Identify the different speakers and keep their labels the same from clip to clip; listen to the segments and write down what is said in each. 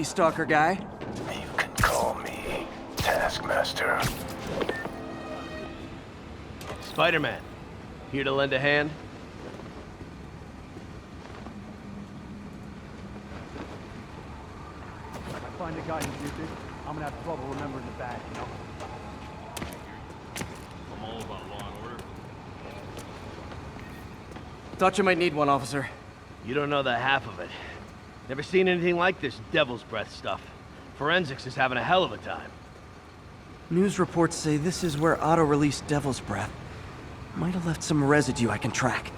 Speaker 1: Stalker guy.
Speaker 2: You can call me Taskmaster.
Speaker 3: Spider-Man, here to lend a hand?
Speaker 4: If I find a guy who did this, I'm gonna have trouble remembering the badge, you know?
Speaker 5: I'm all about law and order.
Speaker 1: Thought you might need one, officer.
Speaker 3: You don't know the half of it. Never seen anything like this devil's breath stuff. Forensics is having a hell of a time.
Speaker 1: News reports say this is where Otto released Devil's Breath. Might have left some residue I can track.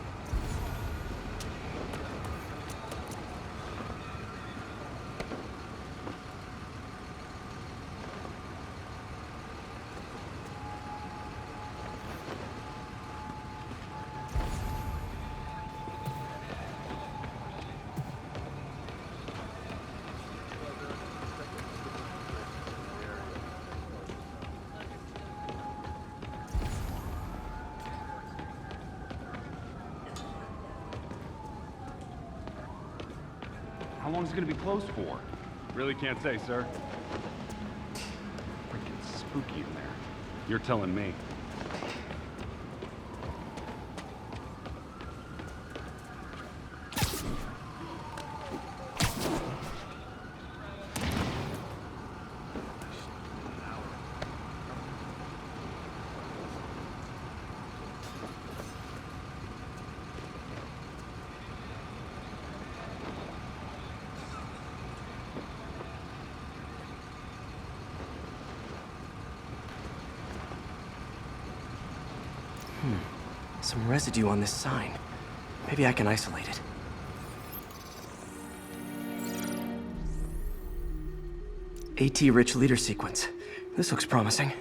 Speaker 4: How long is it gonna be closed for? Really can't say, sir. Freaking spooky in there. You're telling me.
Speaker 1: Some residue on this sign. Maybe I can isolate it. AT-rich leader sequence. This looks promising.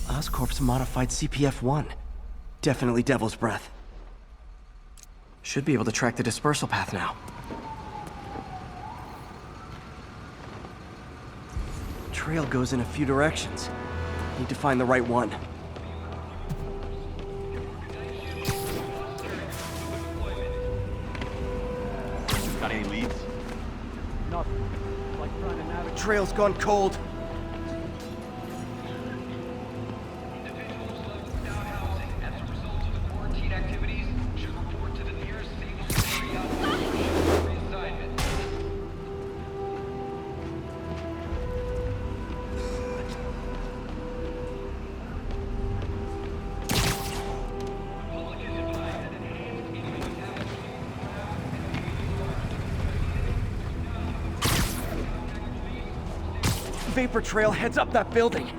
Speaker 1: Oscorp's modified CPF-1. Definitely Devil's Breath. Should be able to track the dispersal path now. Trail goes in a few directions. Need to find the right one.
Speaker 5: Got any leads?
Speaker 4: Nothing. Like trying to navigate.
Speaker 1: Trail's gone cold.
Speaker 6: Individuals left without housing as a result of the quarantine activities should report to the nearest stable area for reassignment.
Speaker 1: vapor trail heads up that building.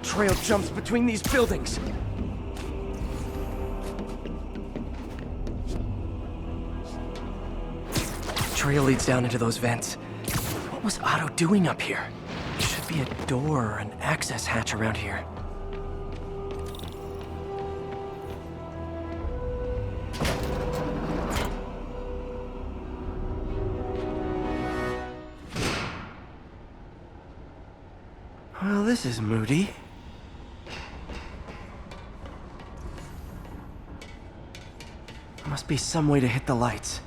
Speaker 1: Trail jumps between these buildings. Trail leads down into those vents. What was Otto doing up here? There should be a door or an access hatch around here. Well, this is moody. Must be some way to hit the lights.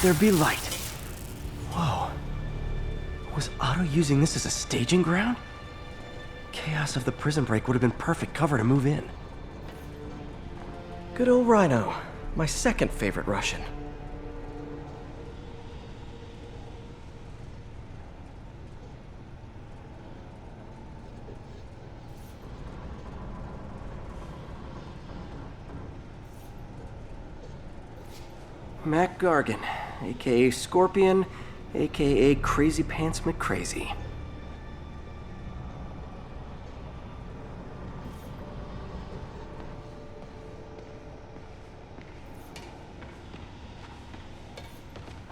Speaker 1: There be light. Whoa. Was Otto using this as a staging ground? Chaos of the prison break would have been perfect cover to move in. Good old Rhino, my second favorite Russian. Mac Gargan, aka Scorpion, aka Crazy Pants McCrazy.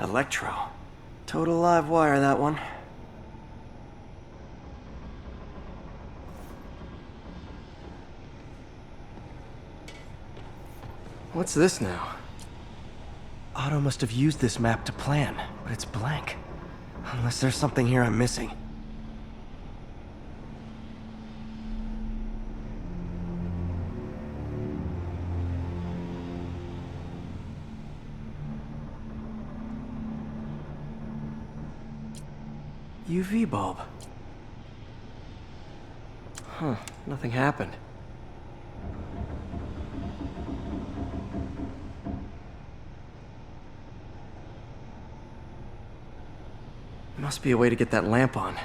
Speaker 1: Electro. Total live wire, that one. What's this now? Otto must have used this map to plan, but it's blank. Unless there's something here I'm missing. UV bulb. Huh, nothing happened. Must be a way to get that lamp on.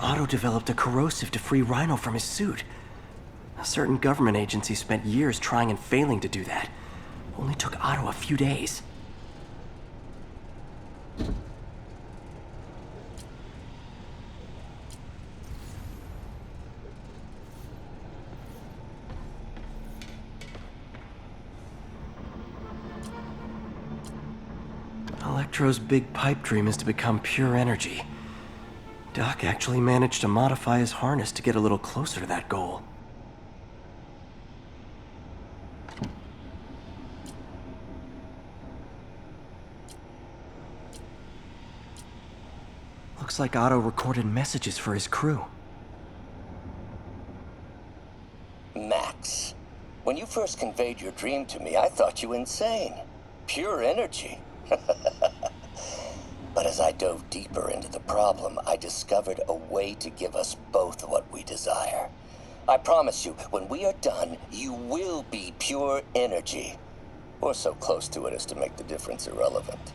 Speaker 1: Otto developed a corrosive to free Rhino from his suit. A certain government agency spent years trying and failing to do that. Only took Otto a few days. Electro's big pipe dream is to become pure energy. Doc actually managed to modify his harness to get a little closer to that goal. Looks like Otto recorded messages for his crew.
Speaker 7: Max, when you first conveyed your dream to me, I thought you insane. Pure energy. But as I dove deeper into the problem, I discovered a way to give us both what we desire. I promise you, when we are done, you will be pure energy. Or so close to it as to make the difference irrelevant.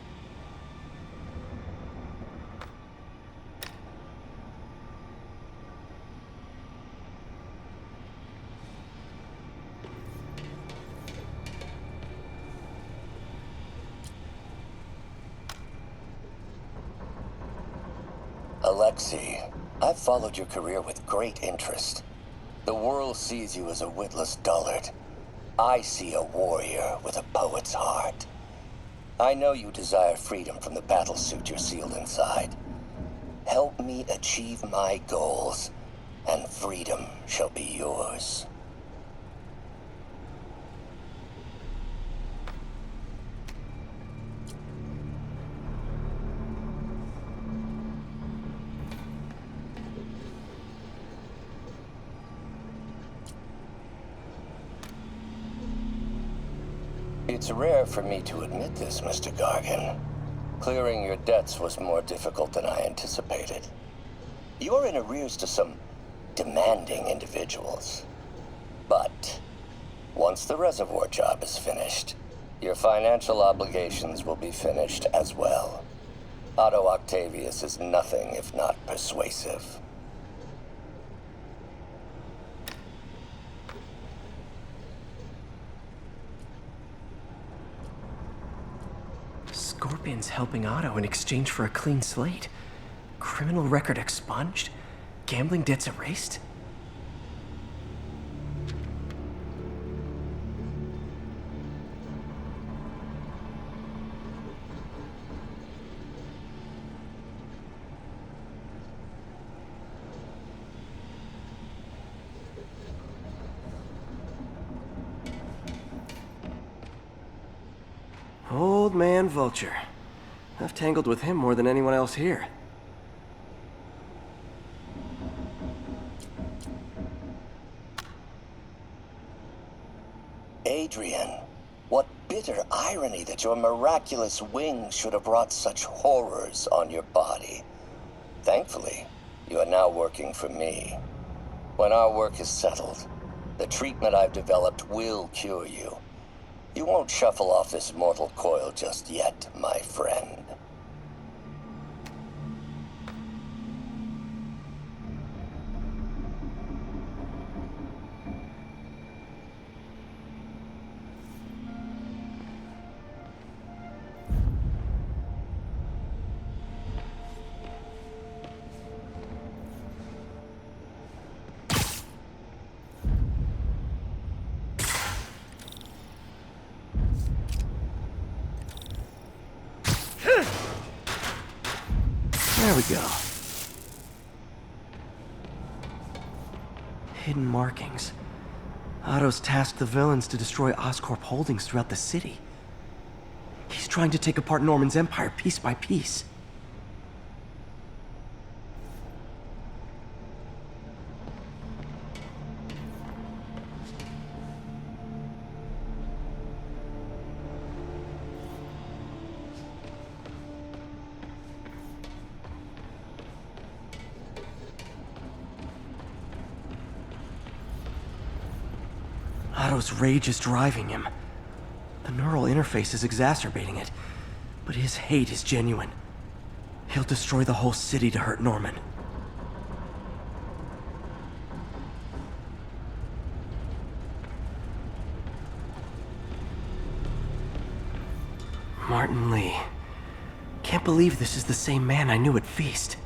Speaker 7: Alexei, I've followed your career with great interest. The world sees you as a witless dullard. I see a warrior with a poet's heart. I know you desire freedom from the battlesuit you're sealed inside. Help me achieve my goals, and freedom shall be yours. It's rare for me to admit this, Mr. Gargan. Clearing your debts was more difficult than I anticipated. You're in arrears to some demanding individuals. But once the reservoir job is finished, your financial obligations will be finished as well. Otto Octavius is nothing if not persuasive.
Speaker 1: Scorpion's helping Otto in exchange for a clean slate. Criminal record expunged? Gambling debts erased? Old man Vulture. I've tangled with him more than anyone else here.
Speaker 7: Adrian, what bitter irony that your miraculous wings should have brought such horrors on your body. Thankfully, you are now working for me. When our work is settled, the treatment I've developed will cure you. You won't shuffle off this mortal coil just yet, my friend.
Speaker 1: There we go. Hidden markings. Otto's tasked the villains to destroy Oscorp holdings throughout the city. He's trying to take apart Norman's empire piece by piece. Otto's rage is driving him. The neural interface is exacerbating it, but his hate is genuine. He'll destroy the whole city to hurt Norman. Martin Lee. Can't believe this is the same man I knew at Feast.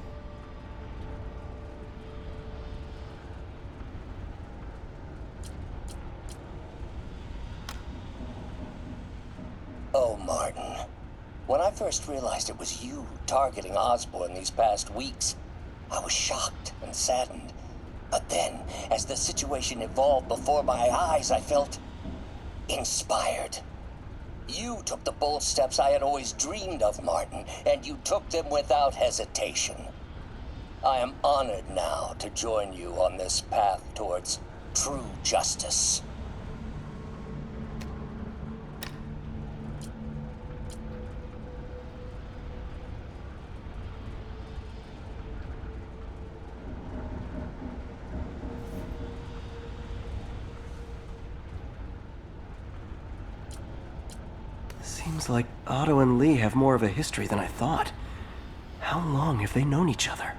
Speaker 7: Oh, Martin. When I first realized it was you targeting Osborn these past weeks, I was shocked and saddened. But then, as the situation evolved before my eyes, I felt inspired. You took the bold steps I had always dreamed of, Martin, and you took them without hesitation. I am honored now to join you on this path towards true justice.
Speaker 1: Seems like Otto and Lee have more of a history than I thought. How long have they known each other?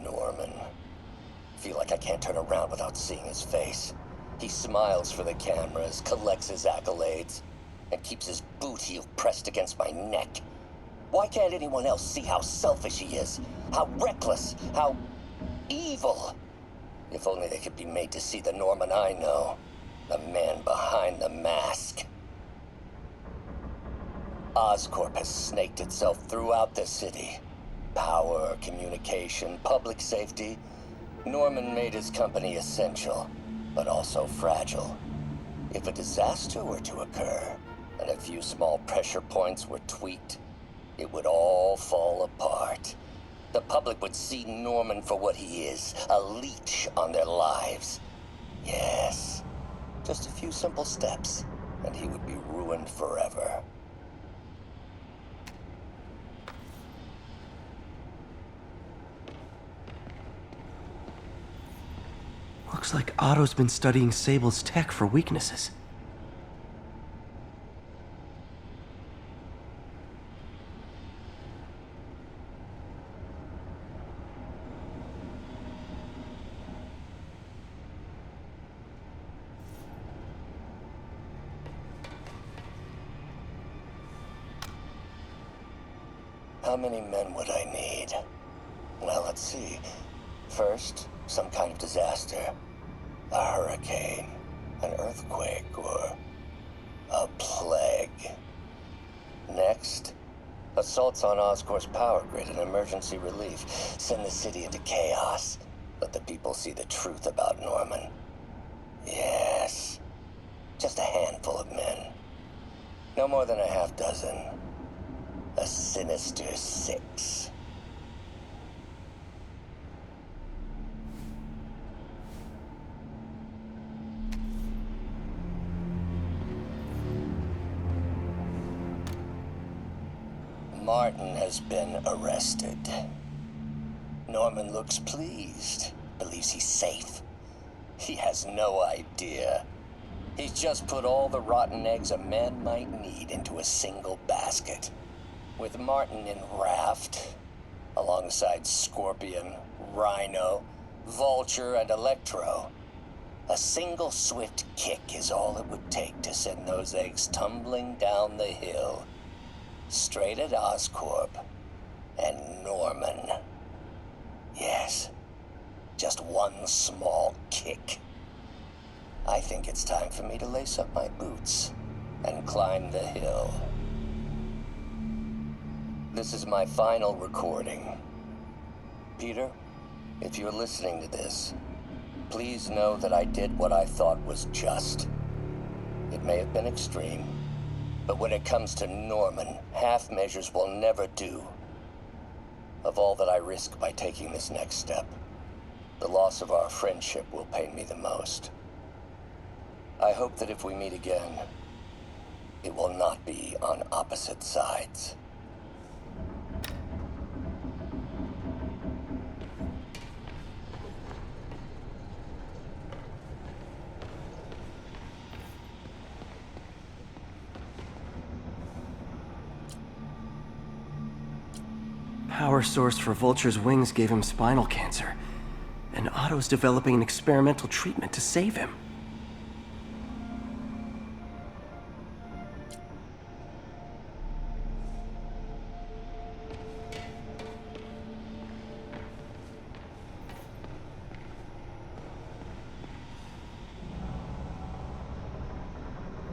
Speaker 7: Norman. Feel like I can't turn around without seeing his face. He smiles for the cameras, collects his accolades, and keeps his boot heel pressed against my neck. Why can't anyone else see how selfish he is? How reckless? How evil? If only they could be made to see the Norman I know. The man behind the mask. Oscorp has snaked itself throughout the city. Power, communication, public safety. Norman made his company essential, but also fragile. If a disaster were to occur, and a few small pressure points were tweaked, it would all fall apart. The public would see Norman for what he is, a leech on their lives. Yes, just a few simple steps, and he would be ruined forever.
Speaker 1: Looks like Otto's been studying Sable's tech for weaknesses.
Speaker 7: How many men would I need? Well, let's see. First, some kind of disaster. A hurricane, an earthquake, or a plague. Next, assaults on Oscorp's power grid and emergency relief. Send the city into chaos. Let the people see the truth about Norman. Yes, just a handful of men. No more than a half dozen. A sinister 6. Martin has been arrested. Norman looks pleased, believes he's safe. He has no idea. He's just put all the rotten eggs a man might need into a single basket. With Martin in raft, alongside Scorpion, Rhino, Vulture, and Electro, a single swift kick is all it would take to send those eggs tumbling down the hill. Straight at Oscorp and Norman. Yes, just one small kick. I think it's time for me to lace up my boots and climb the hill. This is my final recording. Peter, if you're listening to this, please know that I did what I thought was just. It may have been extreme, but when it comes to Norman, half measures will never do. Of all that I risk by taking this next step, the loss of our friendship will pain me the most. I hope that if we meet again, it will not be on opposite sides.
Speaker 1: Power source for Vulture's wings gave him spinal cancer, and Otto's developing an experimental treatment to save him.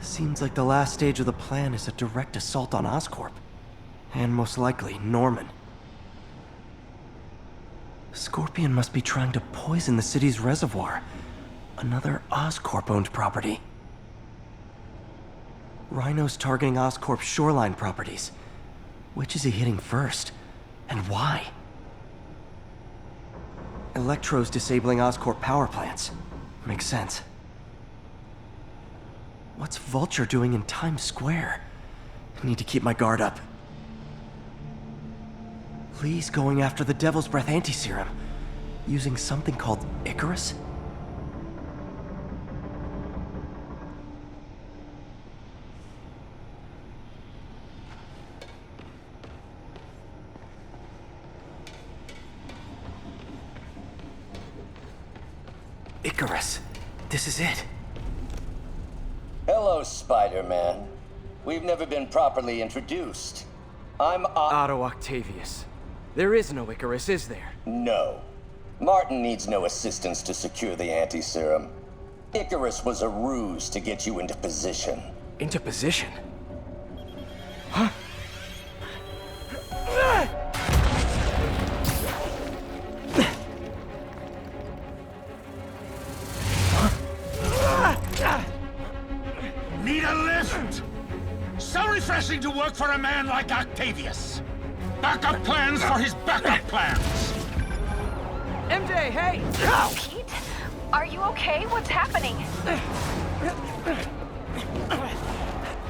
Speaker 1: Seems like the last stage of the plan is a direct assault on Oscorp, and most likely Norman. Scorpion must be trying to poison the city's reservoir. Another Oscorp-owned property. Rhino's targeting Oscorp's shoreline properties. Which is he hitting first? And why? Electro's disabling Oscorp power plants. Makes sense. What's Vulture doing in Times Square? I need to keep my guard up. Lee's going after the Devil's Breath anti-serum, using something called Icarus? Icarus. This is it.
Speaker 7: Hello, Spider-Man. We've never been properly introduced. I'm
Speaker 8: Otto Octavius. There is no Icarus, is there?
Speaker 7: No. Martin needs no assistance to secure the anti-serum. Icarus was a ruse to get you into position.
Speaker 1: Into position?
Speaker 9: Need a lift? So refreshing to work for a man like Octavius. Backup plans for his backup plans.
Speaker 8: MJ, hey!
Speaker 10: Pete? Are you okay? What's happening?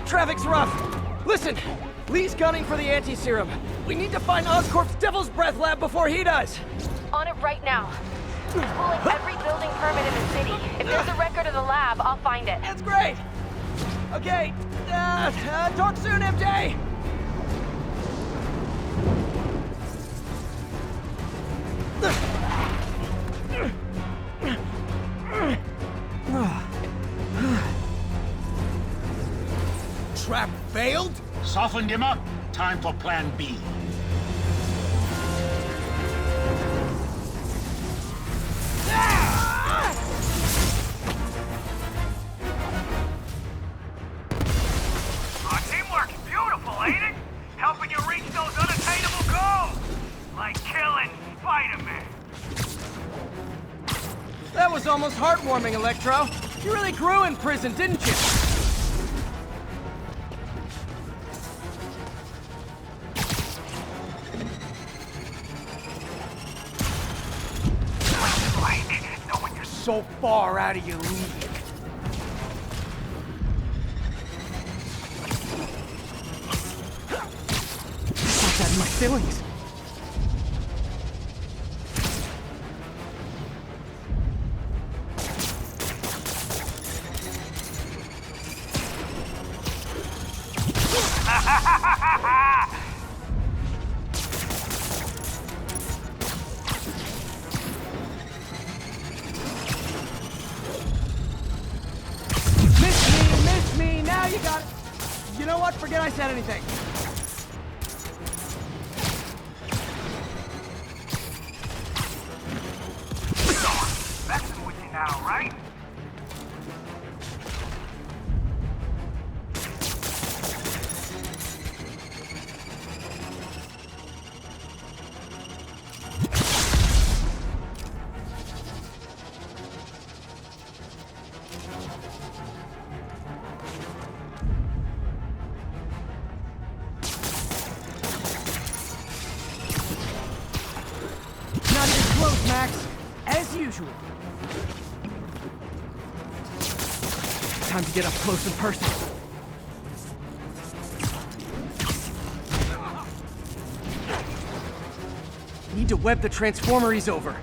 Speaker 8: Traffic's rough. Listen, Lee's gunning for the anti-serum. We need to find Oscorp's Devil's Breath lab before he does.
Speaker 10: On it right now. Pulling every building permit in the city. If there's a record of the lab, I'll find it.
Speaker 8: That's great. Okay, talk soon, MJ.
Speaker 9: Trap failed? Softened him up. Time for plan B.
Speaker 11: Our teamwork's beautiful, ain't it? Helping you reach those unattainable goals! Like killing Spider-Man.
Speaker 8: That was almost heartwarming, Electro. You really grew in prison, didn't you?
Speaker 11: Knowing you're
Speaker 8: So far out of your league. What's that in my feelings? Miss me, now you got it. You know what? Forget I said anything.
Speaker 11: messing with you now, right?
Speaker 8: Not even close, Max. As usual. Time to get up close and personal. Need to web the transformer he's over.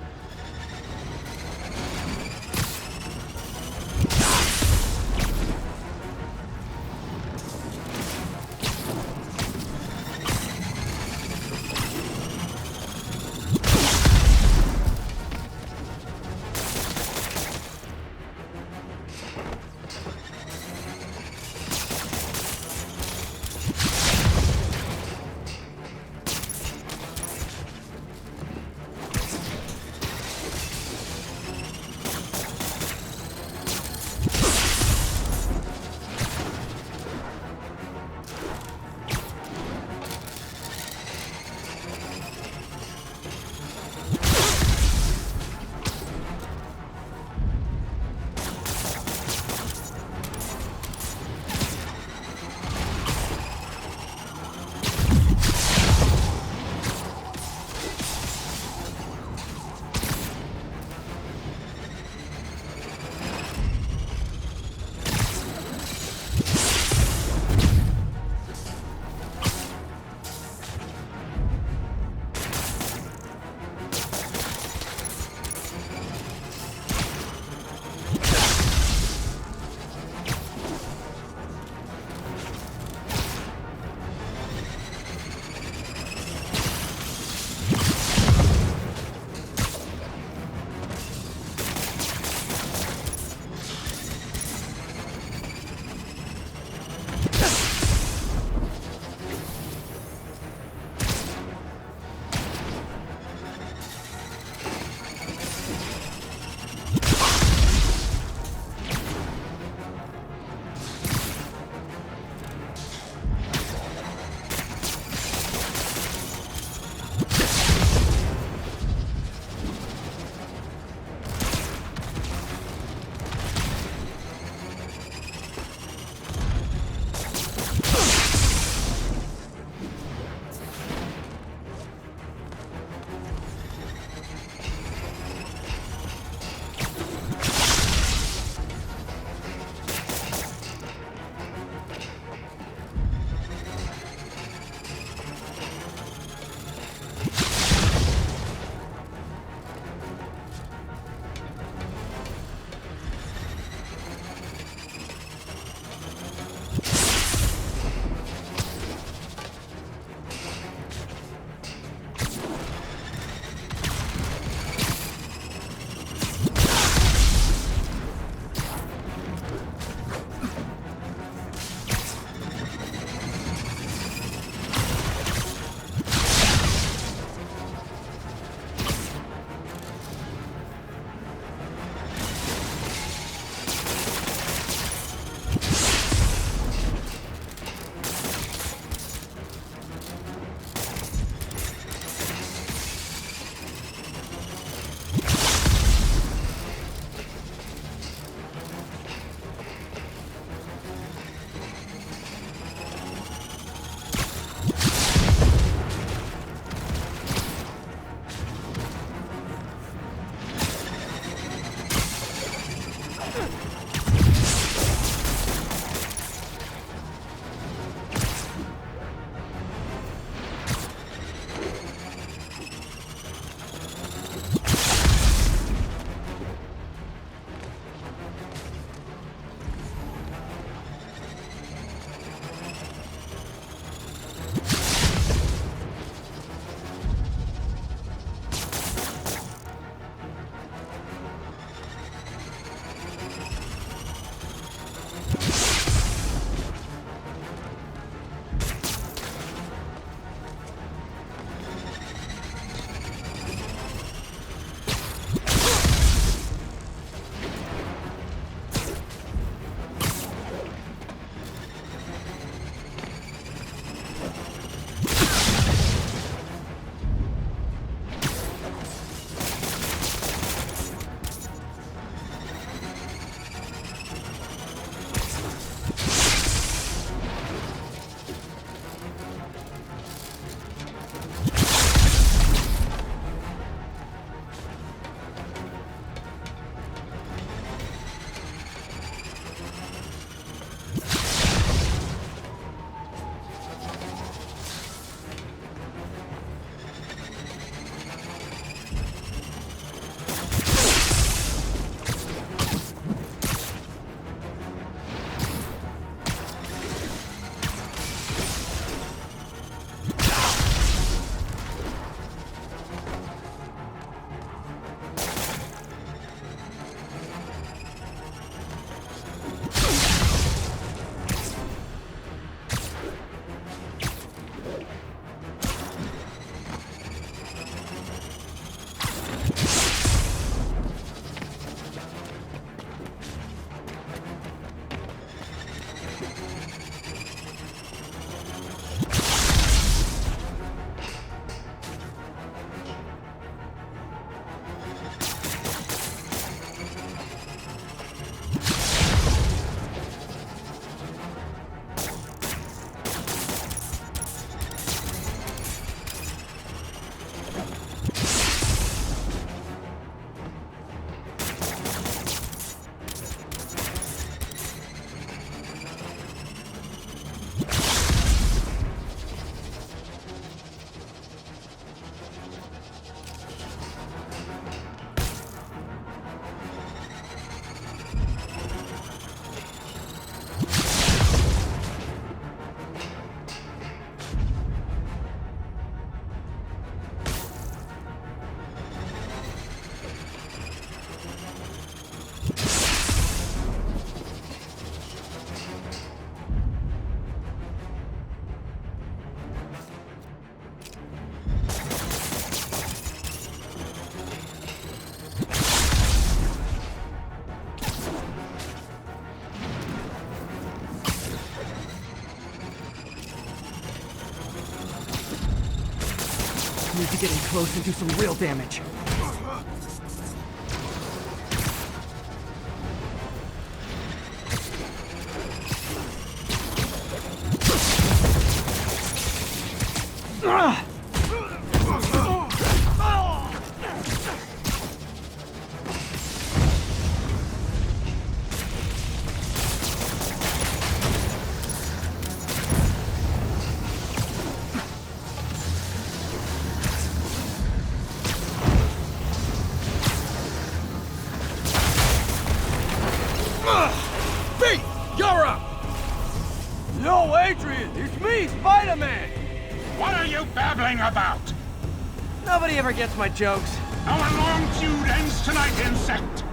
Speaker 8: getting close and do some real damage.
Speaker 4: You're up! Yo, Adrian, it's me, Spider-Man!
Speaker 9: What are you babbling about?
Speaker 8: Nobody ever gets my jokes.
Speaker 9: Our long feud ends tonight, insect!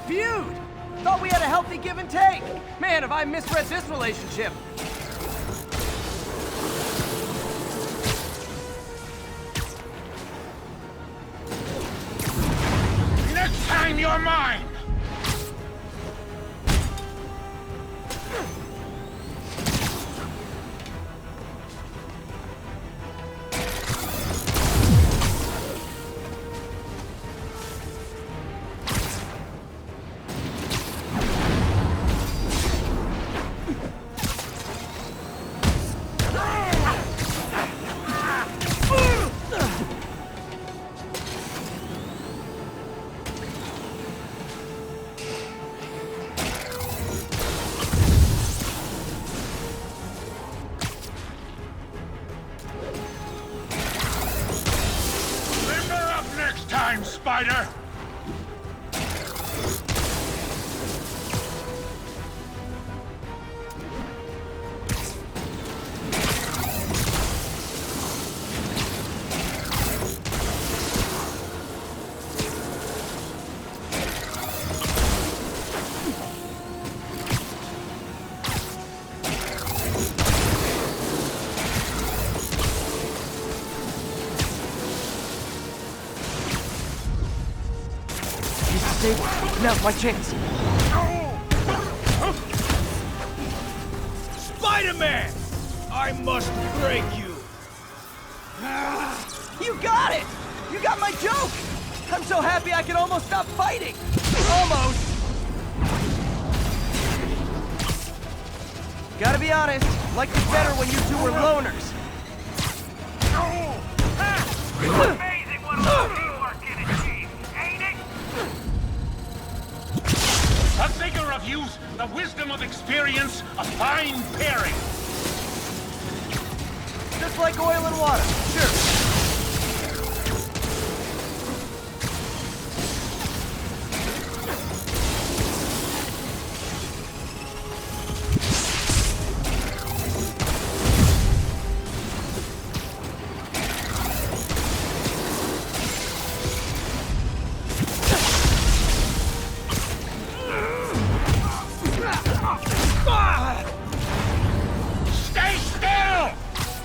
Speaker 8: Feud! Thought we had a healthy give and take. Man, have I misread this relationship.
Speaker 9: Next time you're mine! Spider!
Speaker 8: Now's my chance.
Speaker 4: Spider-Man! I must break you.
Speaker 8: You got it! You got my joke! I'm so happy I can almost stop fighting! Almost! Gotta be honest, liked it better when you two were loners.
Speaker 11: Amazing what a little teamwork can achieve, ain't it?
Speaker 9: A vigor of youth, the wisdom of experience, a fine pairing.
Speaker 8: Just like oil and water, sure.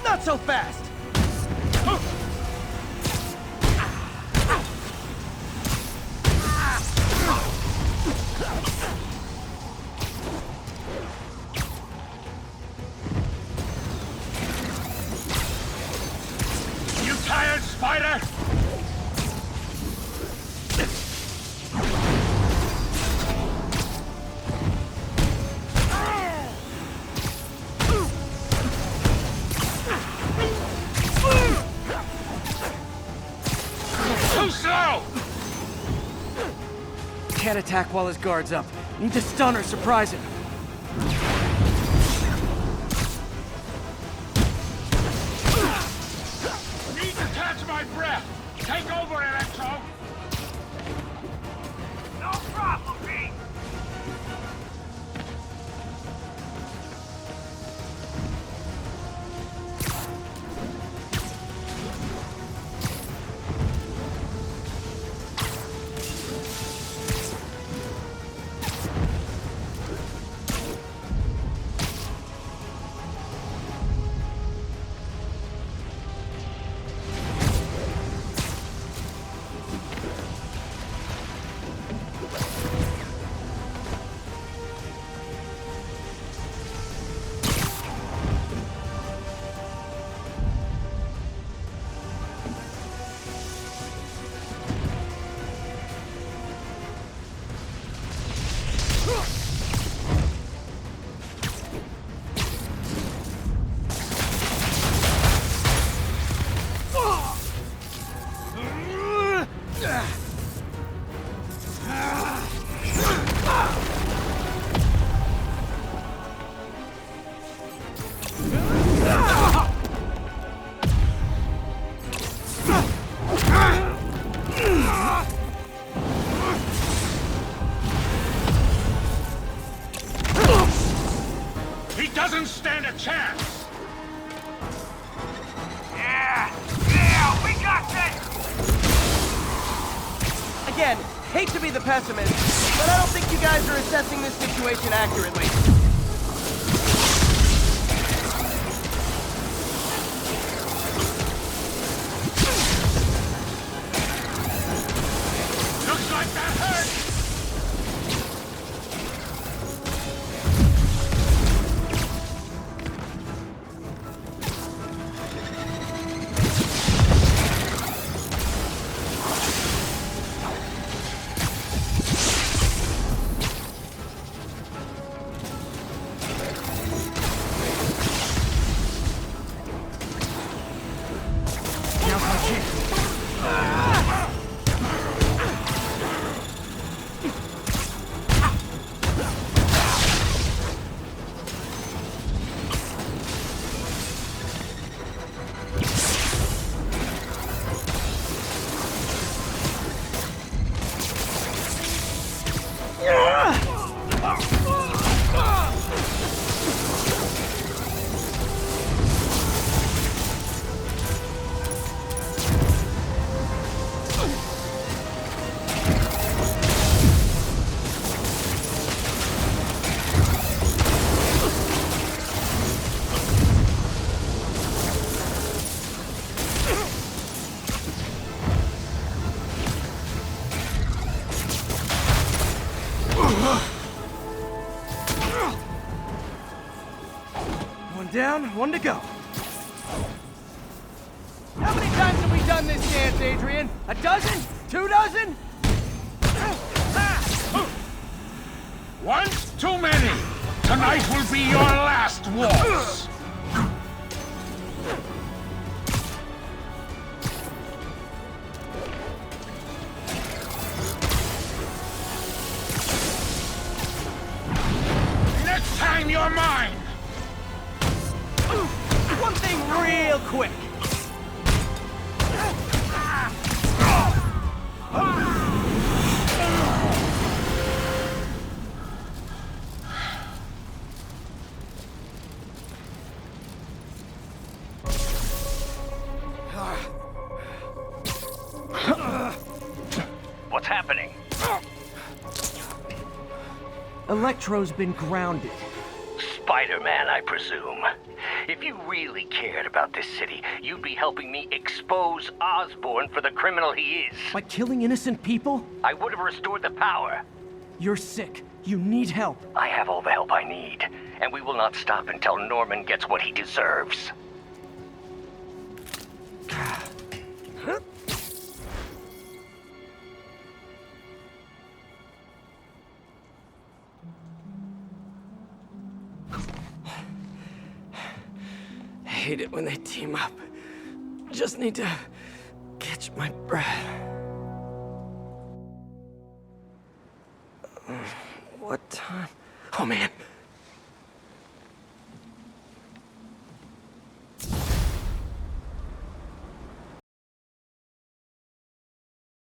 Speaker 8: Not so fast!
Speaker 9: You tired, Spider? Too slow!
Speaker 8: Can't attack while his guard's up. Need to stun or surprise him.
Speaker 9: Need to catch my breath. Take over, Electro.
Speaker 11: No problem, Pete.
Speaker 9: He doesn't stand a chance!
Speaker 11: Yeah, we got this!
Speaker 8: Again, hate to be the pessimist, but I don't think you guys are assessing this situation accurately.
Speaker 9: Looks like that hurt!
Speaker 8: One down, one to go. How many times have we done this dance, Adrian? A dozen? 2 dozen?
Speaker 9: Once too many! Tonight will be your last waltz! Next time you're mine!
Speaker 8: One thing real quick.
Speaker 11: What's happening?
Speaker 8: Electro's been grounded.
Speaker 11: Spider-Man, I presume. If you really cared about this city, you'd be helping me expose Osborn for the criminal he is.
Speaker 8: By killing innocent people?
Speaker 11: I would have restored the power.
Speaker 8: You're sick. You need help.
Speaker 11: I have all the help I need, and we will not stop until Norman gets what he deserves.
Speaker 8: I hate it when they team up. Just need to catch my breath. What time? Oh man,